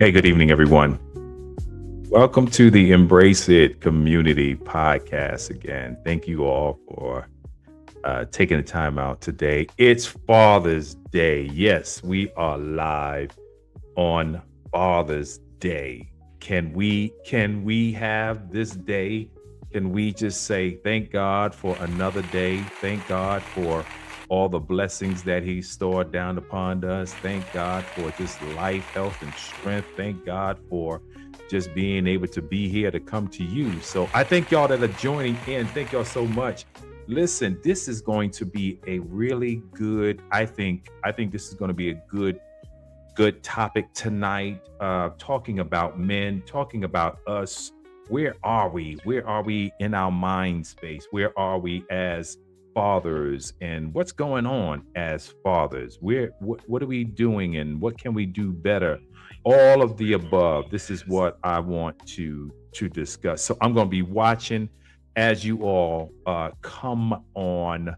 Hey, good evening, everyone. Welcome to the Embrace It Community Podcast again. Thank you all for taking the time out today. It's Father's Day. Yes, we are live on Father's Day. Can we have this day? Can we just say thank God for another day? Thank God for all the blessings that He stored down upon us. Thank God for just life, health, and strength. Thank God for just being able to be here to come to you. So I thank y'all that are joining in. Thank y'all so much. Listen, this is going to be a really good, I think this is going to be a good topic tonight, talking about men, talking about us. Where are we? Where are we in our mind space? Where are we as fathers, and what's going on as fathers? What are we doing, and what can we do better? All of the above. This is what I want to discuss. So I'm going to be watching as you all come on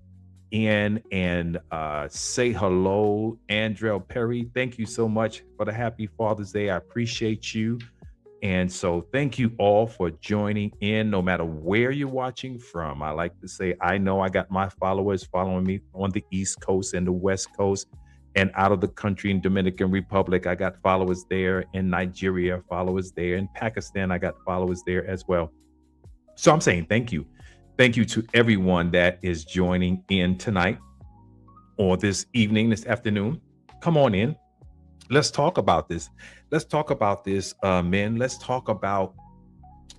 in and say hello. Andrell Perry, thank you so much for the happy Father's Day. I appreciate you. And so thank you all for joining in, no matter where you're watching from. I like to say, I know I got my followers following me on the East Coast and the West Coast and out of the country in Dominican Republic. I got followers there in Nigeria, followers there in Pakistan. I got followers there as well. So I'm saying thank you. Thank you to everyone that is joining in tonight or this evening, this afternoon. Come on in. Let's talk about this. Let's talk about this, men. Let's talk about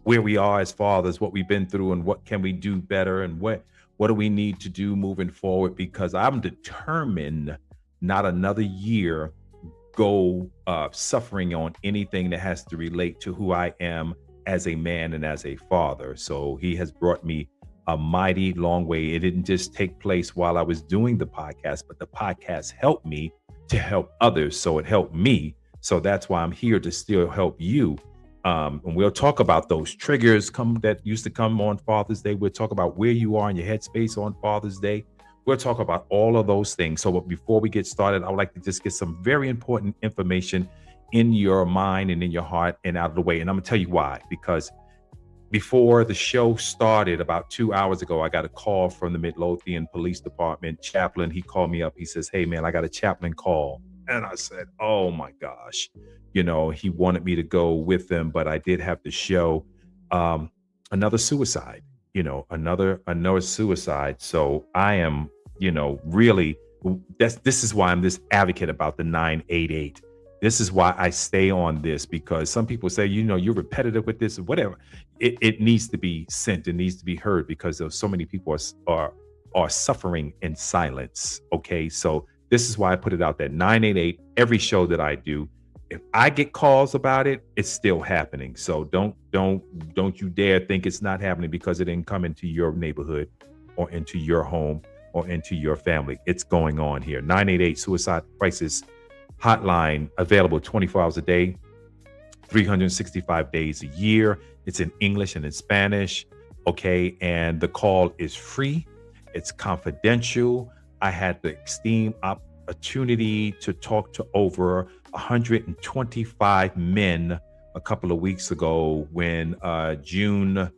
where we are as fathers, what we've been through, and what can we do better, and what do we need to do moving forward? Because I'm determined not another year go suffering on anything that has to relate to who I am as a man and as a father. So He has brought me a mighty long way. It didn't just take place while I was doing the podcast, but the podcast helped me to help others. So it helped me. So that's why I'm here to still help you. And we'll talk about those triggers that used to come on Father's Day. We'll talk about where you are in your headspace on Father's Day. We'll talk about all of those things. So before we get started, I would like to just get some very important information in your mind and in your heart and out of the way. And I'm gonna tell you why. Because before the show started about 2 hours ago, I got a call from the Midlothian Police Department chaplain. He called me up. He says, "Hey man, I got a chaplain call." And I said, "Oh my gosh." He wanted me to go with them, but I did have to show another suicide, another suicide. So I am, really, this is why I'm this advocate about the 988. This is why I stay on this, because some people say, you're repetitive with this or whatever. It needs to be sent. It needs to be heard, because there's so many people are suffering in silence. Okay. So this is why I put it out there. 988, every show that I do. If I get calls about it, it's still happening. So don't you dare think it's not happening because it didn't come into your neighborhood or into your home or into your family. It's going on here. 988 Suicide Crisis Hotline, available 24 hours a day, 365 days a year. It's in English and in Spanish. Okay. And the call is free. It's confidential. I had the esteemed opportunity to talk to over 125 men a couple of weeks ago when June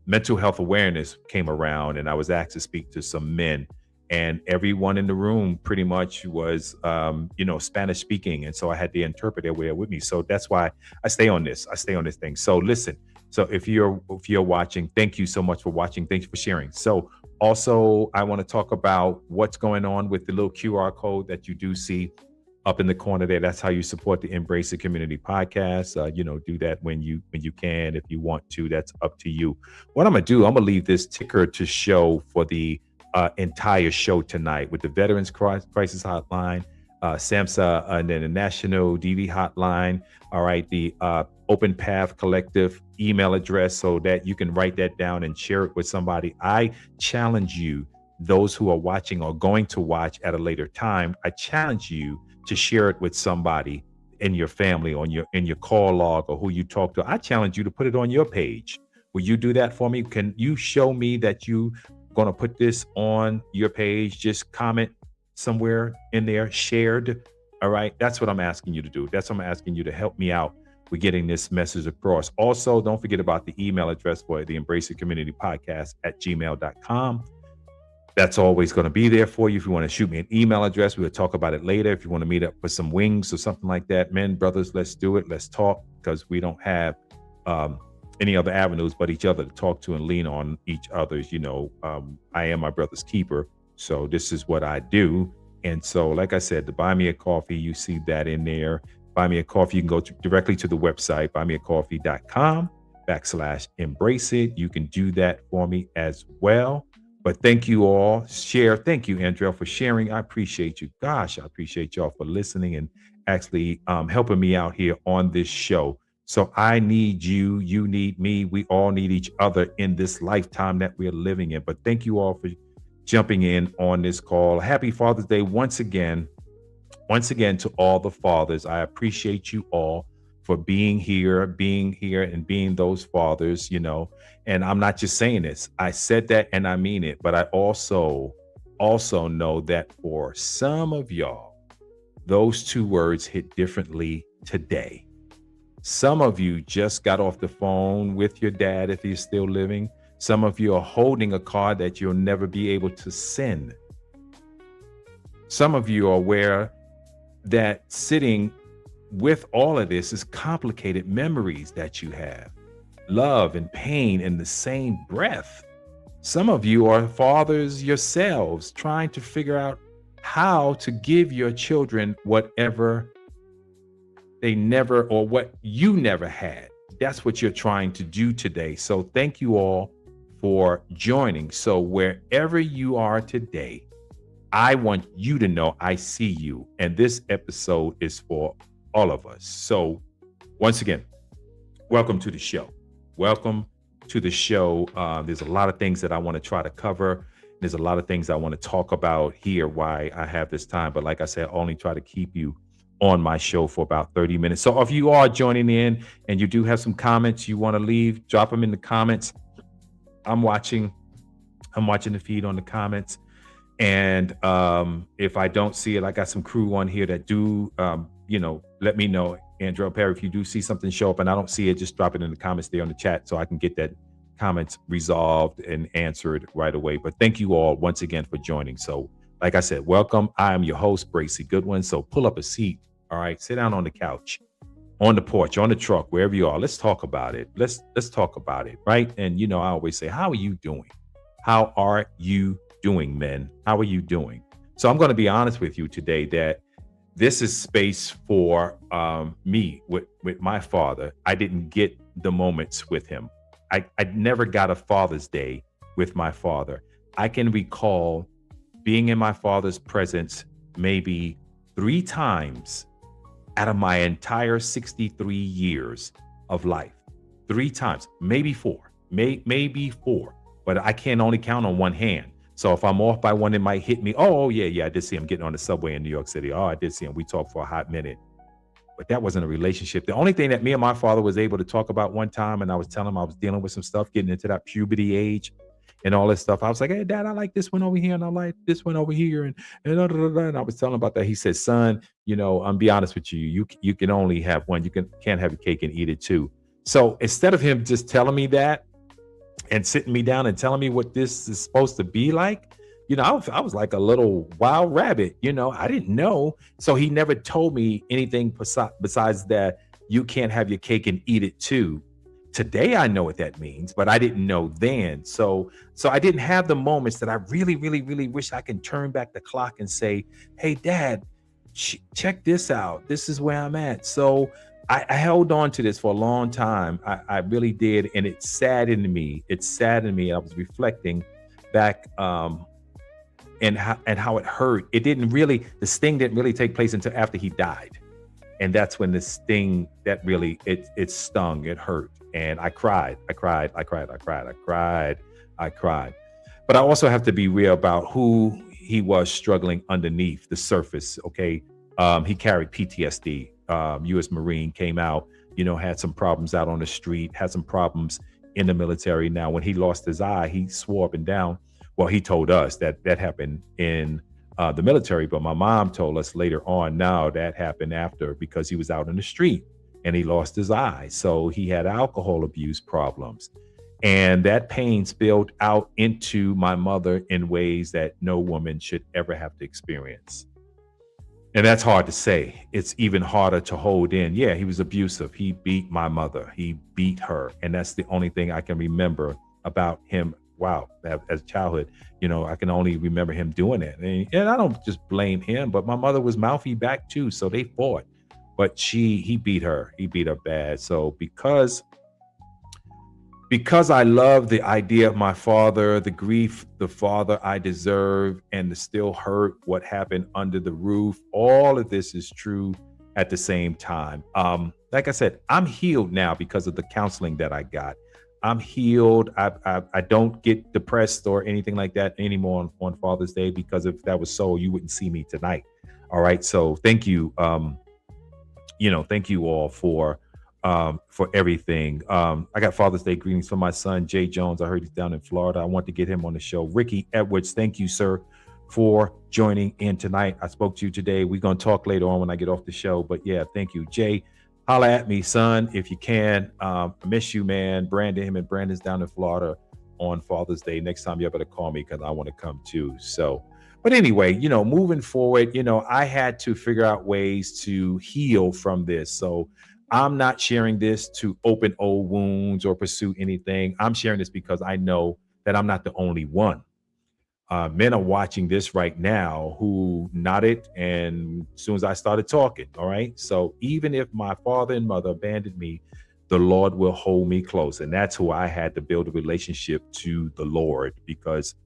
mental health awareness came around, and I was asked to speak to some men. And everyone in the room pretty much was, Spanish speaking. And so I had the interpreter there with me. So that's why I stay on this. Thing. So listen, so if you're watching, thank you so much for watching. Thank you for sharing. So also, I want to talk about what's going on with the little QR code that you do see up in the corner there. That's how you support the Embrace the Community podcast. Do that when you can. If you want to, that's up to you. What I'm going to do, I'm going to leave this ticker to show for the entire show tonight with the Veterans Crisis Hotline, SAMHSA, and then the National DV Hotline. All right, the Open Path Collective email address, so that you can write that down and share it with somebody. I challenge you, those who are watching or going to watch at a later time, I challenge you to share it with somebody in your family, in your call log, or who you talk to. I challenge you to put it on your page. Will you do that for me? Can you show me that you going to put this on your page? Just comment somewhere in there, shared All right. That's what I'm asking you to do. That's what I'm asking you to help me out with getting this message across. Also, don't forget about the email address for the Embrace It Community Podcast at gmail.com. That's always going to be there for you. If you want to shoot me an email address, we'll talk about it later. If you want to meet up for some wings or something like that, men, brothers, let's do it. Let's talk, because we don't have any other avenues but each other to talk to and lean on each other's. I am my brother's keeper. So this is what I do. And so, like I said, to buy me a coffee, you see that in there. Buy me a coffee. You can go directly to the website, buymeacoffee.com/embrace it. You can do that for me as well. But thank you all. Share. Thank you, Andrea, for sharing. I appreciate you. Gosh, I appreciate y'all for listening and actually helping me out here on this show. So I need you. You need me. We all need each other in this lifetime that we're living in. But thank you all for jumping in on this call. Happy Father's Day once again. Once again, to all the fathers, I appreciate you all for being here and being those fathers, and I'm not just saying this. I said that and I mean it, but I also know that for some of y'all, those two words hit differently today. Some of you just got off the phone with your dad if he's still living. Some of you are holding a card that you'll never be able to send. Some of you are aware that sitting with all of this is complicated memories that you have, love and pain in the same breath. Some of you are fathers yourselves trying to figure out how to give your children whatever they never, or what you never had. That's what you're trying to do today. So thank you all for joining. So wherever you are today, I want you to know I see you. And this episode is for all of us. So once again, welcome to the show. Welcome to the show. There's a lot of things that I want to try to cover. There's a lot of things I want to talk about here, why I have this time. But like I said, I only try to keep you on my show for about 30 minutes. So if you are joining in and you do have some comments you want to leave, drop them in the comments. I'm watching the feed on the comments. And if I don't see it, I got some crew on here that do, let me know. Andrew Perry, if you do see something show up and I don't see it, just drop it in the comments there on the chat so I can get that comments resolved and answered right away. But thank you all once again for joining. So like I said, welcome. I am your host, Bracy Goodwin. So pull up a seat. All right. Sit down on the couch, on the porch, on the truck, wherever you are. Let's talk about it. Let's talk about it. Right. And, I always say, how are you doing? How are you doing, men? How are you doing? So I'm going to be honest with you today that this is space for me with my father. I didn't get the moments with him. I never got a Father's Day with my father. I can recall being in my father's presence maybe 3 times out of my entire 63 years of life. 3 times, maybe 4, maybe 4, but I can only count on one hand. So if I'm off by one, it might hit me. Oh, yeah, I did see him getting on the subway in New York City. Oh, I did see him. We talked for a hot minute. But that wasn't a relationship. The only thing that me and my father was able to talk about one time, and I was telling him I was dealing with some stuff, getting into that puberty age and all this stuff. I was like, hey, Dad, I like this one over here, and I like this one over here. And I was telling him about that. He said, son, I'm be honest with you. You can only have one. You can't have your cake and eat it too. So instead of him just telling me that, and sitting me down and telling me what this is supposed to be like, I was like a little wild rabbit, I didn't know. So he never told me anything besides that you can't have your cake and eat it too. Today, I know what that means, but I didn't know then. So I didn't have the moments that I really, really, really wish I can turn back the clock and say, hey, Dad, check this out. This is where I'm at. So I held on to this for a long time. I really did. And it saddened me. I was reflecting back and how it hurt. The sting didn't really take place until after he died. And that's when the sting that really, it stung, it hurt. And I cried. But I also have to be real about who he was struggling underneath the surface. Okay. He carried PTSD. U.S. Marine, came out, had some problems out on the street, had some problems in the military. Now, when he lost his eye, he swore up and down. Well, he told us that happened in the military. But my mom told us later on, no, that happened after, because he was out in the street and he lost his eye. So he had alcohol abuse problems. And that pain spilled out into my mother in ways that no woman should ever have to experience. And that's hard to say. It's even harder to hold in. Yeah, he was abusive. He beat my mother. He beat her. And that's the only thing I can remember about him. Wow, as childhood, I can only remember him doing it. And I don't just blame him, but my mother was mouthy back too. So they fought. But he beat her. He beat her bad. So because I love the idea of my father, the grief, the father I deserve, and the still hurt what happened under the roof, all of this is true at the same time. Like I said, I'm healed now because of the counseling that I got. I'm healed. I don't get depressed or anything like that anymore on Father's Day, because if that was so, you wouldn't see me tonight. All right. So thank you. Thank you all for everything. I got Father's Day greetings from my son, Jay Jones. I heard he's down in Florida. I want to get him on the show. Ricky Edwards, thank you, sir, for joining in tonight. I spoke to you today. We're going to talk later on when I get off the show. But yeah, thank you. Jay, holla at me, son, if you can. I miss you, man. Him and Brandon's down in Florida on Father's Day. Next time you better call me, because I want to come too. So, but anyway, moving forward, I had to figure out ways to heal from this. So I'm not sharing this to open old wounds or pursue anything. I'm sharing this because I know that I'm not the only one. Men are watching this right now who nodded, and as soon as I started talking, all right? So even if my father and mother abandoned me, the Lord will hold me close. And that's who I had to build a relationship to the Lord, because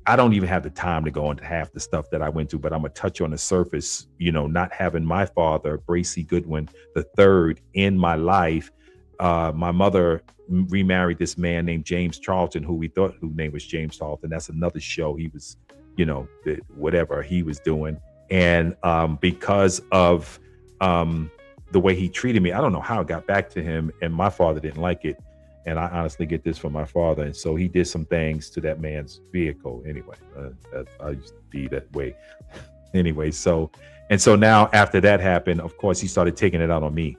I don't even have the time to go into half the stuff that I went through, but I'm going to touch on the surface, not having my father, Bracy Goodwin III, in my life. My mother remarried this man named James Charlton, who whose name was James Charlton. That's another show. He was, whatever he was doing. And because of the way he treated me, I don't know how it got back to him, and my father didn't like it. And I honestly get this from my father. And so he did some things to that man's vehicle. Anyway, I used to be that way. Anyway, so now after that happened, of course, he started taking it out on me.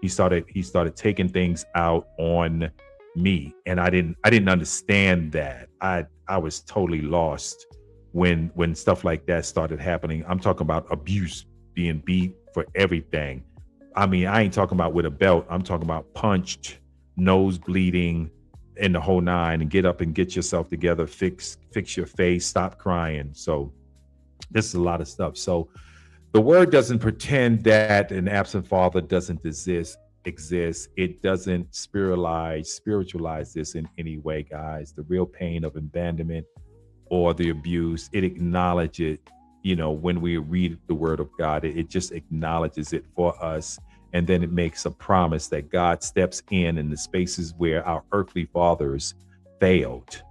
He started taking things out on me. And I didn't understand that. I was totally lost when stuff like that started happening. I'm talking about abuse, being beat for everything. I mean, I ain't talking about with a belt. I'm talking about punched, nose bleeding, in the whole nine, and get up and get yourself together, fix your face, stop crying. So this is a lot of stuff. So the word doesn't pretend that an absent father doesn't exist. It doesn't spiritualize this in any way, guys. The real pain of abandonment or the abuse, it acknowledges it. When we read the word of God, it just acknowledges it for us. And then it makes a promise that God steps in the spaces where our earthly fathers failed.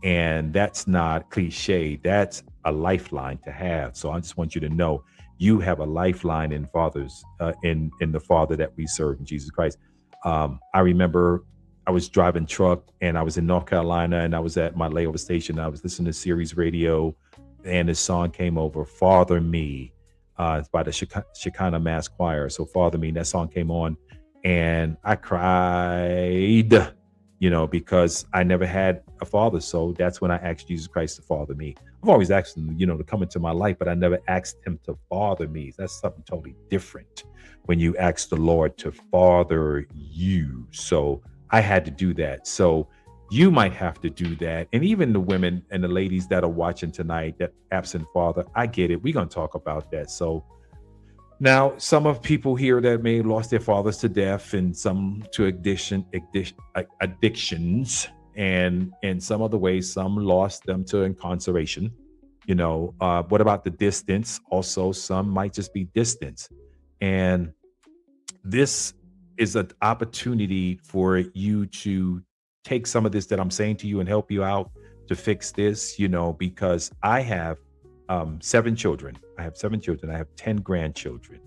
And that's not cliche. That's a lifeline to have. So I just want you to know you have a lifeline in fathers, in the Father that we serve, in Jesus Christ. I remember I was driving truck and I was in North Carolina, and I was at my layover station. I was listening to Series Radio, and this song came over, Father Me. It's by the Shekinah Mass Choir. So Father Me, that song came on, and I cried, because I never had a father. So that's when I asked Jesus Christ to father me. I've always asked him, to come into my life, but I never asked him to father me. That's something totally different when you ask the Lord to father you. So I had to do that. So you might have to do that. And even the women and the ladies that are watching tonight, that absent father, I get it. We're going to talk about that. So now some of people here that may have lost their fathers to death, and some to addictions, and in some other ways, some lost them to incarceration. What about the distance? Also, some might just be distance. And this is an opportunity for you to take some of this that I'm saying to you and help you out to fix this, because I have 7 children. I have 7 children. I have 10 grandchildren.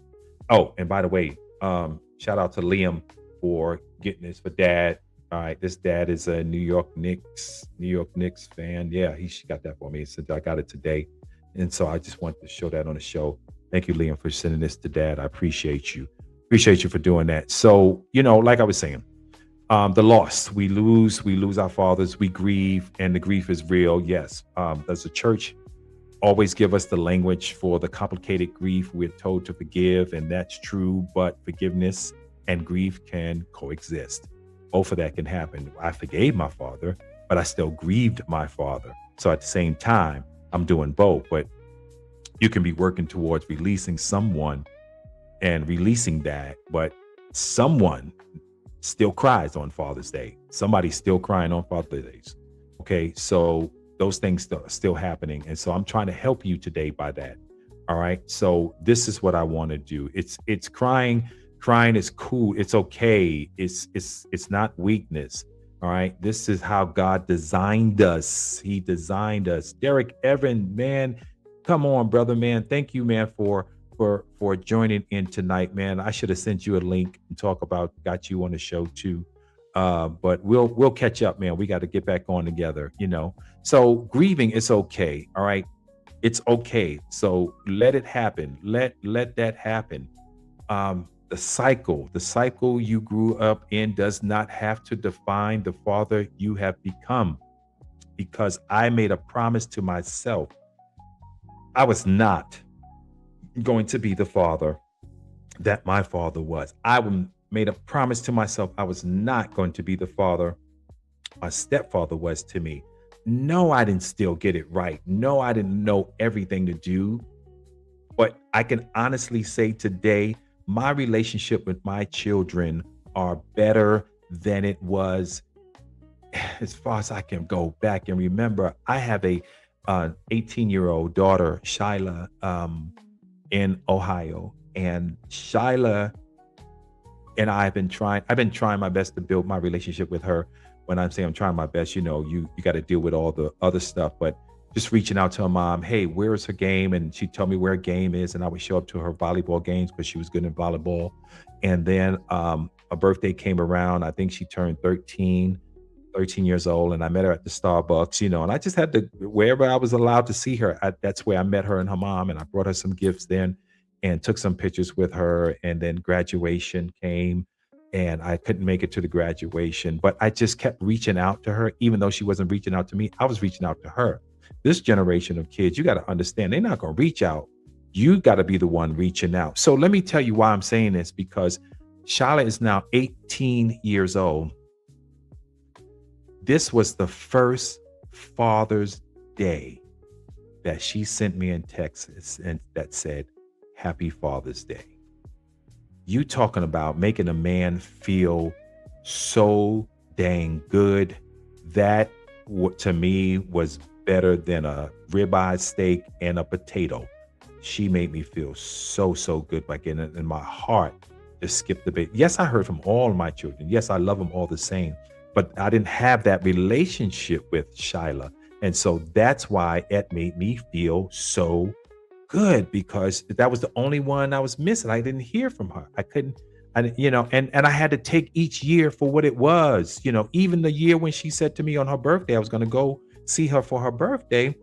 Oh, and by the way, shout out to Liam for getting this for Dad. All right, this dad is a New York Knicks fan. Yeah, he got that for me since I got it today. And so I just wanted to show that on the show. Thank you, Liam, for sending this to Dad. I appreciate you. Appreciate you for doing that. So, like I was saying, the loss, we lose our fathers, we grieve, and the grief is real. Yes. Does the church always give us the language for the complicated grief? We're told to forgive, and that's true, but forgiveness and grief can coexist. Both of that can happen. I forgave my father, but I still grieved my father. So at the same time, I'm doing both. But you can be working towards releasing someone and releasing that, but someone still cries on Father's Day. Somebody's still crying on Father's Days. Okay, so those things are still happening, and so I'm trying to help you today by that. All right, so this is what I want to do. It's crying. Crying is cool. It's okay. It's not weakness. All right, this is how God designed us. He designed us. Derek Evan, man, come on, brother, man. Thank you, man, for joining in tonight, man. I should have sent you a link and got you on the show too. But we'll catch up, man. We got to get back on together. So grieving is okay. All right. It's okay. So let it happen. Let that happen. The cycle you grew up in does not have to define the father you have become, because I made a promise to myself. I was not going to be the father that my father was. Made a promise to myself I was not going to be the father my stepfather was to me. No, I didn't still get it right. No, I didn't know everything to do. But I can honestly say today, my relationship with my children are better than it was as far as I can go back and remember. I have a 18-year-old daughter, Shyla, in Ohio, and Shyla and I've been trying my best to build my relationship with her. When I'm saying I'm trying my best, you got to deal with all the other stuff, but just reaching out to her mom, hey, where is her game? And she'd tell me where her game is, and I would show up to her volleyball games because she was good in volleyball. And then her birthday came around. I think she turned 13 years old, and I met her at the Starbucks, and I just had to, wherever I was allowed to see her, that's where I met her and her mom, and I brought her some gifts then and took some pictures with her. And then graduation came, and I couldn't make it to the graduation, but I just kept reaching out to her. Even though she wasn't reaching out to me, I was reaching out to her. This generation of kids, you got to understand, they're not going to reach out. You got to be the one reaching out. So let me tell you why I'm saying this, because Charlotte is now 18 years old. This was the first Father's Day that she sent me in Texas, and that said, Happy Father's Day. You talking about making a man feel so dang good. That to me was better than a ribeye steak and a potato. She made me feel so good by getting it in my heart. Just skipped a bit. Yes, I heard from all my children. Yes, I love them all the same. But I didn't have that relationship with Shyla. And so that's why it made me feel so good, because that was the only one I was missing. I didn't hear from her. I couldn't, and I had to take each year for what it was. Even the year when she said to me on her birthday, I was going to go see her for her birthday.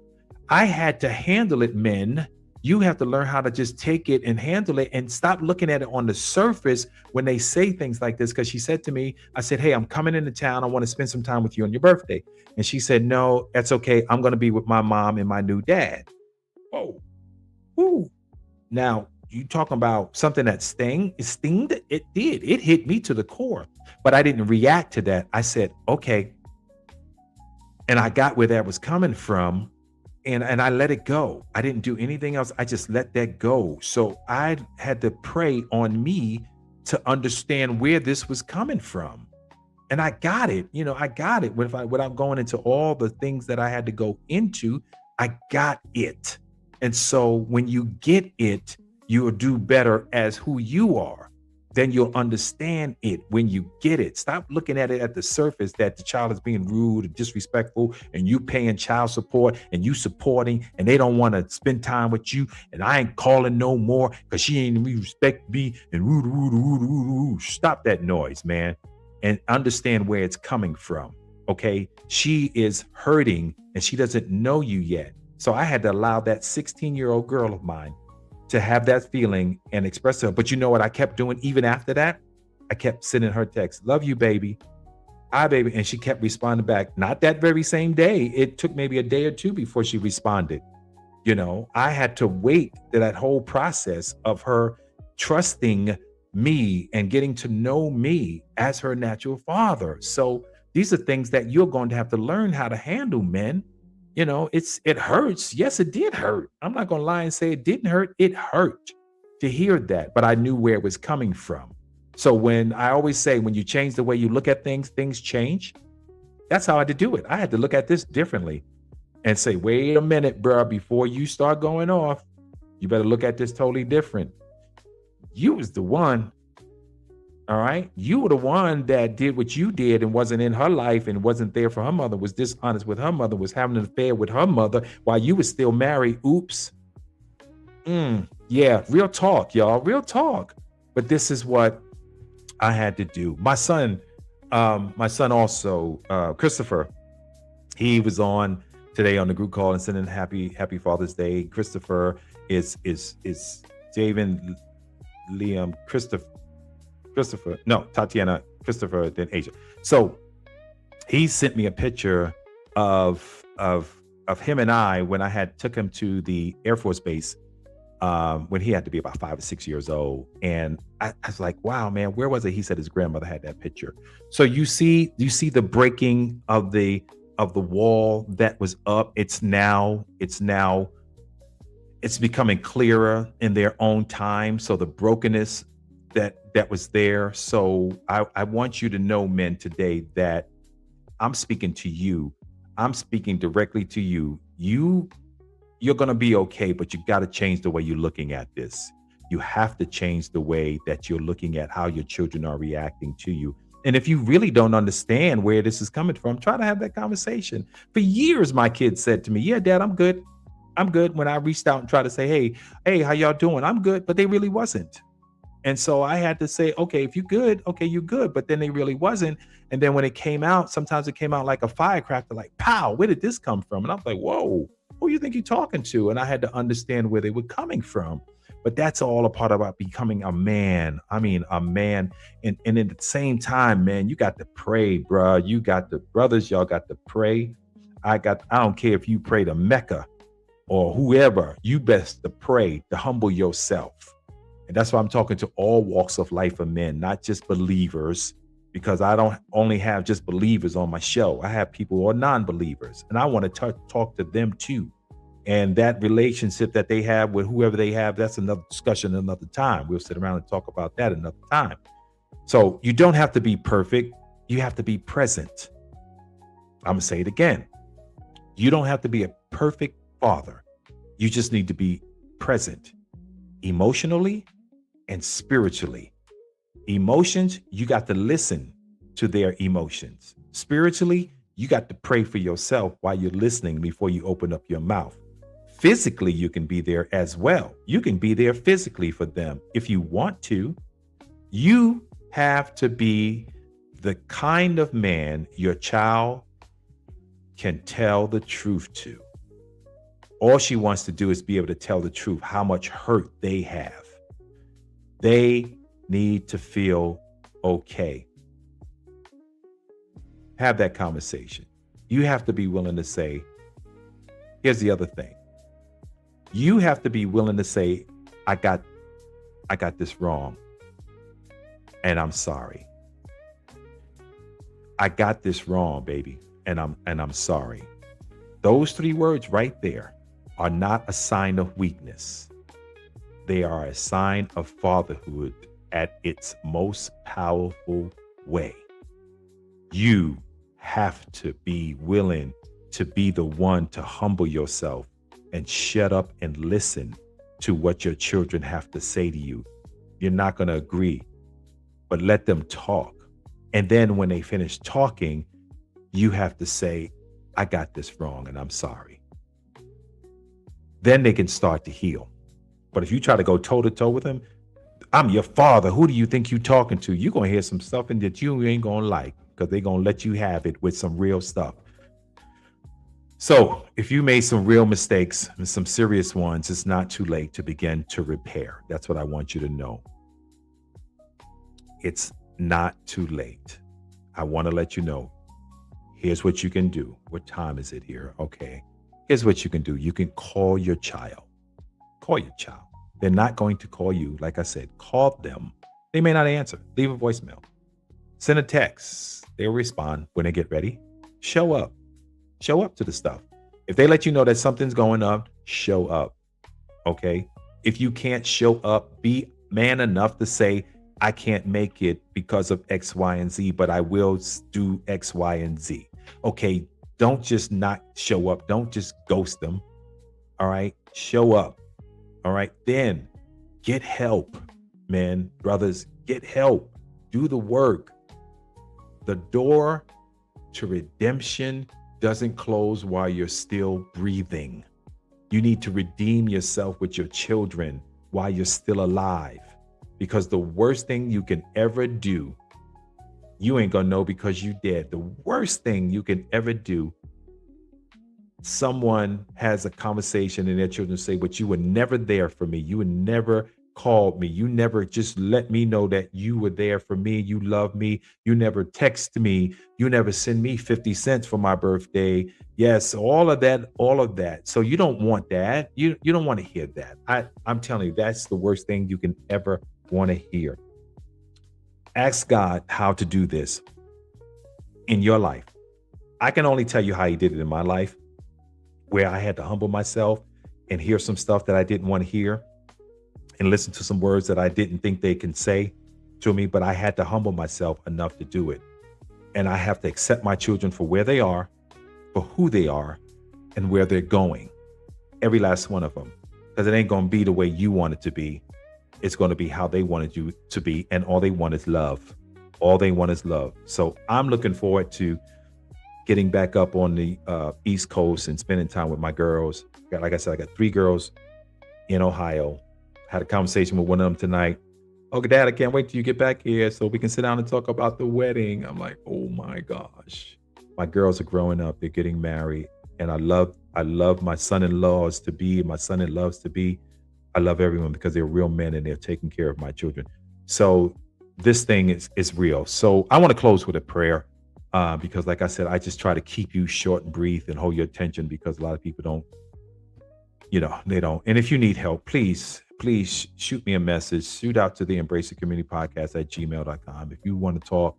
I had to handle it, men. You have to learn how to just take it and handle it and stop looking at it on the surface when they say things like this. Because she said to me, I said, hey, I'm coming into town. I want to spend some time with you on your birthday. And she said, no, that's okay. I'm going to be with my mom and my new dad. Oh, ooh. Now, you talking about something that stinged? It did. It hit me to the core. But I didn't react to that. I said, okay. And I got where that was coming from. And I let it go. I didn't do anything else. I just let that go. So I had to pray on me to understand where this was coming from. And I got it. I got it. Without going into all the things that I had to go into, I got it. And so when you get it, you'll do better as who you are. Then you'll understand it when you get it. Stop looking at it at the surface that the child is being rude and disrespectful, and you paying child support and you supporting, and they don't want to spend time with you, and I ain't calling no more because she ain't even respect me, and rude. Stop that noise, man, and understand where it's coming from. Okay, she is hurting and she doesn't know you yet. So I had to allow that 16-year-old girl of mine to have that feeling and express it. But you know what I kept doing even after that? I kept sending her texts, love you, baby. Hi, baby. And she kept responding back. Not that very same day. It took maybe a day or two before she responded. I had to wait to that whole process of her trusting me and getting to know me as her natural father. So these are things that you're going to have to learn how to handle, men. It hurts. Yes, it did hurt. I'm not going to lie and say it didn't hurt. It hurt to hear that, but I knew where it was coming from. So when I always say, when you change the way you look at things, things change. That's how I had to do it. I had to look at this differently and say, wait a minute, bro, before you start going off, you better look at this totally different. You was the one. All right. You were the one that did what you did and wasn't in her life and wasn't there for her mother, was dishonest with her mother, was having an affair with her mother while you was still married. Oops. Yeah. Real talk, y'all. Real talk. But this is what I had to do. My son also, Christopher, he was on today on the group call and sending happy Father's Day. Christopher is David, Liam, Christopher, no, Tatiana, Christopher, then Asia. So he sent me a picture of him and I when I had took him to the Air Force Base when he had to be about 5 or 6 years old. And I was like, wow, man, where was it? He said his grandmother had that picture. So you see the breaking of the wall that was up. It's becoming clearer in their own time. So the brokenness that was there. So I want you to know, men, today that I'm speaking to you. I'm speaking directly to you. You're going to be okay, but you got to change the way you're looking at this. You have to change the way that you're looking at how your children are reacting to you. And if you really don't understand where this is coming from, try to have that conversation. For years, my kids said to me, yeah, Dad, I'm good. I'm good. When I reached out and tried to say, hey, how y'all doing? I'm good. But they really wasn't. And so I had to say, okay, if you're good, okay, you're good. But then they really wasn't. And then when it came out, sometimes it came out like a firecracker, like, pow, where did this come from? And I was like, whoa, who you think you're talking to? And I had to understand where they were coming from. But that's all a part about becoming a man. I mean, a man. And at the same time, man, you got to pray, bro. You got the brothers, y'all got to pray. I don't care if you pray to Mecca or whoever, you best to pray to humble yourself. And that's why I'm talking to all walks of life of men, not just believers, because I don't only have just believers on my show. I have people who are non-believers, and I want to talk to them too. And that relationship that they have with whoever they have, that's another discussion another time. We'll sit around and talk about that another time. So you don't have to be perfect. You have to be present. I'm going to say it again. You don't have to be a perfect father. You just need to be present emotionally and spiritually. Emotions, you got to listen to their emotions. Spiritually, you got to pray for yourself while you're listening before you open up your mouth. Physically, you can be there as well. You can be there physically for them if you want to. You have to be the kind of man your child can tell the truth to. All she wants to do is be able to tell the truth, how much hurt they have. They need to feel okay. Have that conversation. You have to be willing to say, here's the other thing. You have to be willing to say, I got this wrong, and I'm sorry. I got this wrong, baby, and I'm sorry. Those 3 words right there are not a sign of weakness. They are a sign of fatherhood at its most powerful way. You have to be willing to be the one to humble yourself and shut up and listen to what your children have to say to you. You're not going to agree, but let them talk. And then when they finish talking, you have to say, I got this wrong and I'm sorry. Then they can start to heal. But if you try to go toe to toe with them, I'm your father. Who do you think you talking to? You're going to hear some stuff that you ain't going to like, because they're going to let you have it with some real stuff. So if you made some real mistakes, some serious ones, it's not too late to begin to repair. That's what I want you to know. It's not too late. I want to let you know. Here's what you can do. What time is it here? Okay. Here's what you can do. You can call your child. Call your child. They're not going to call you. Like I said, call them. They may not answer. Leave a voicemail. Send a text. They'll respond when they get ready. Show up. Show up to the stuff. If they let you know that something's going on, show up. Okay. If you can't show up, be man enough to say, I can't make it because of X, Y, and Z, but I will do X, Y, and Z. Okay. Don't just not show up. Don't just ghost them. All right. Show up. All right. Then get help, man. Brothers, get help. Do the work. The door to redemption doesn't close while you're still breathing. You need to redeem yourself with your children while you're still alive. Because the worst thing you can ever do, you ain't gonna know because you dead. The worst thing you can ever do, someone has a conversation and their children say, but you were never there for me. You were never called me. You never just let me know that you were there for me. You love me. You never text me. You never send me 50 cents for my birthday. Yes, all of that, all of that. So you don't want that. You don't want to hear that. I'm telling you, that's the worst thing you can ever want to hear. Ask God how to do this in your life. I can only tell you how he did it in my life, where I had to humble myself and hear some stuff that I didn't want to hear and listen to some words that I didn't think they can say to me, but I had to humble myself enough to do it. And I have to accept my children for where they are, for who they are, and where they're going. Every last one of them. Because it ain't going to be the way you want it to be. It's going to be how they wanted you to be. And all they want is love. All they want is love. So I'm looking forward to getting back up on the East Coast and spending time with my girls. Like I said, I got 3 girls in Ohio. Had a conversation with one of them tonight. Oh, Dad, I can't wait till you get back here so we can sit down and talk about the wedding. I'm like, oh my gosh. My girls are growing up. They're getting married. And I love my son-in-laws to be, my son-in-laws to be. I love everyone because they're real men and they're taking care of my children. So this thing is real. So I want to close with a prayer because like I said, I just try to keep you short and brief and hold your attention because a lot of people don't, they don't. And if you need help, please shoot me a message. Shoot out to the Embrace It Community Podcast at gmail.com. If you want to talk,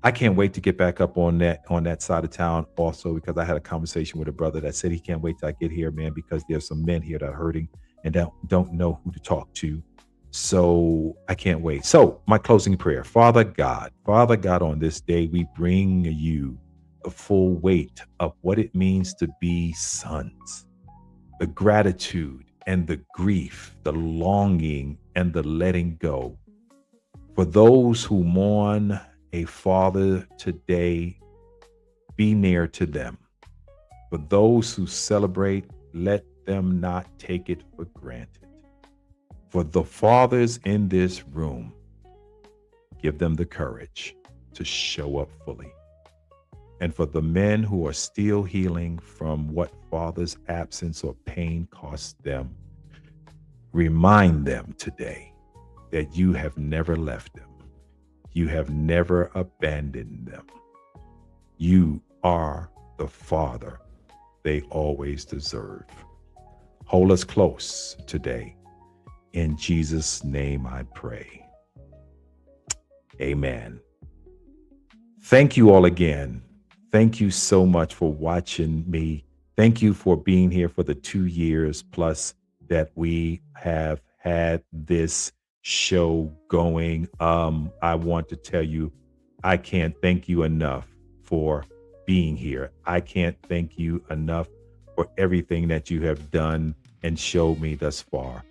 I can't wait to get back up on that side of town also because I had a conversation with a brother that said he can't wait till I get here, man, because there's some men here that are hurting and don't know who to talk to. So I can't wait. So my closing prayer, Father God, on this day, we bring you the full weight of what it means to be sons, the gratitude and the grief, the longing and the letting go. For those who mourn a father today, be near to them. For those who celebrate, let them not take it for granted. For the fathers in this room, give them the courage to show up fully. And for the men who are still healing from what father's absence or pain cost them, remind them today that you have never left them. You have never abandoned them. You are the father they always deserve. Hold us close today. In Jesus' name I pray. Amen. Thank you all again. Thank you so much for watching me. Thank you for being here for the 2 years plus that we have had this show going. I want to tell you, I can't thank you enough for being here. I can't thank you enough for everything that you have done and showed me thus far.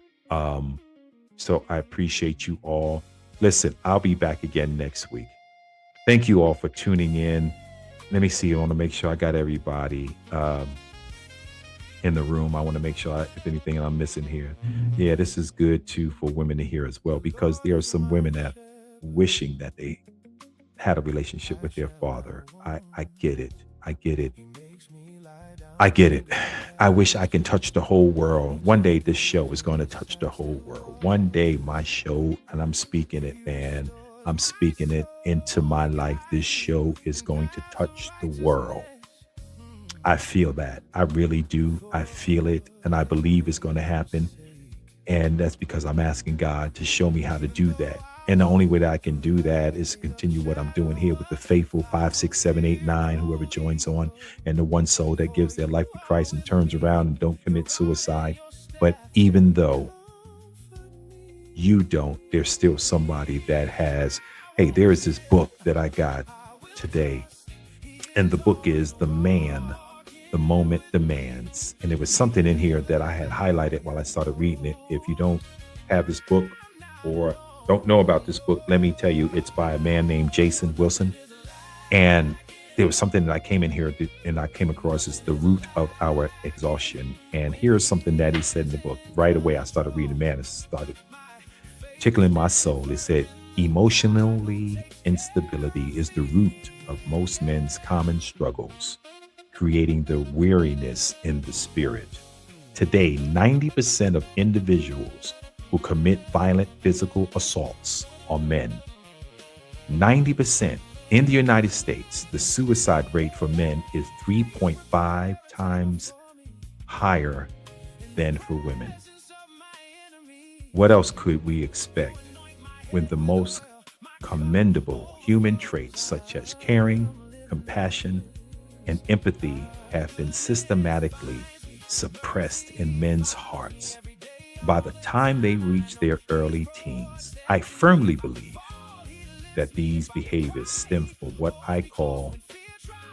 So I appreciate you all. Listen, I'll be back again next week. Thank you all for tuning in. Let me see. I want to make sure I got everybody in the room. I want to make sure if anything I'm missing here. Yeah, this is good too for women to hear as well, because there are some women that wishing that they had a relationship with their father. I get it. I get it. I get it. I wish I can touch the whole world. One day this show is going to touch the whole world. One day my show, and I'm speaking it, man. I'm speaking it into my life. This show is going to touch the world. I feel that. I really do. I feel it, and I believe it's going to happen. And that's because I'm asking God to show me how to do that. And the only way that I can do that is to continue what I'm doing here with the faithful 5, 6, 7, 8, 9, whoever joins on, and the one soul that gives their life to Christ and turns around and don't commit suicide. But even though you don't, there's still somebody that has, hey, there is this book that I got today. And the book is The Man, The Moment Demands. And there was something in here that I had highlighted while I started reading it. If you don't have this book or don't know about this book, let me tell you, it's by a man named Jason Wilson. And there was something that I came in here and I came across as the root of our exhaustion. And here's something that he said in the book. Right away, I started reading, man, it started tickling my soul. It said, emotionally instability is the root of most men's common struggles, creating the weariness in the spirit. Today, 90% of individuals who commit violent physical assaults are men. 90%. In the United States, the suicide rate for men is 3.5 times higher than for women. What else could we expect when the most commendable human traits such as caring, compassion, and empathy have been systematically suppressed in men's hearts by the time they reach their early teens? I firmly believe that these behaviors stem from what I call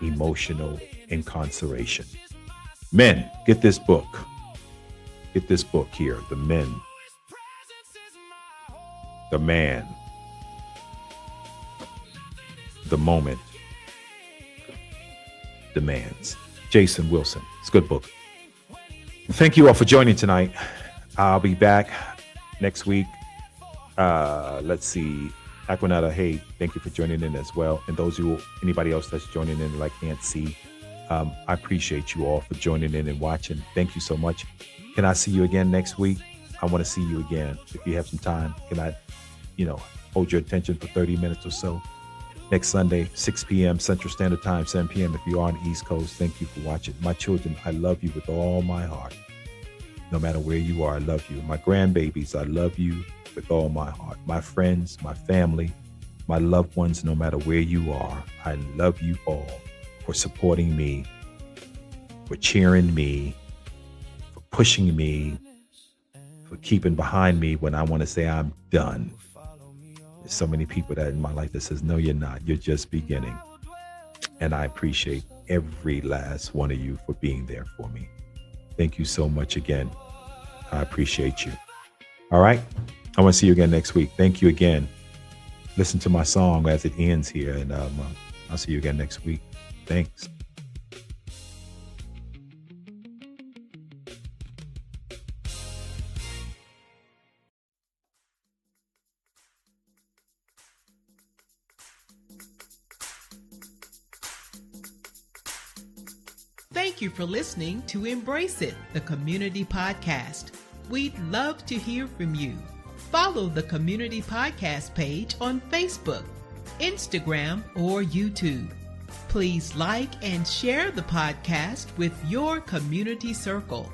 emotional incarceration. Men, get this book. Get this book here, The Men, The Man, The Moment Demands. Jason Wilson. It's a good book. Thank you all for joining tonight. I'll be back next week. Let's see. Aquanetta, hey, thank you for joining in as well. And anybody else that's joining in that I can't see, I appreciate you all for joining in and watching. Thank you so much. Can I see you again next week? I want to see you again. If you have some time, can I, hold your attention for 30 minutes or so? Next Sunday, 6 p.m. Central Standard Time, 7 p.m. if you are on the East Coast. Thank you for watching. My children, I love you with all my heart. No matter where you are, I love you. My grandbabies, I love you with all my heart. My friends, my family, my loved ones, no matter where you are, I love you all for supporting me, for cheering me, for pushing me, for keeping behind me when I want to say I'm done. There's so many people that in my life that says, no, you're not. You're just beginning. And I appreciate every last one of you for being there for me. Thank you so much again. I appreciate you. All right. I want to see you again next week. Thank you again. Listen to my song as it ends here, and I'll see you again next week. Thanks. Thank you for listening to Embrace It, the community podcast. We'd love to hear from you. Follow the community podcast page on Facebook, Instagram, or YouTube. Please like and share the podcast with your community circle.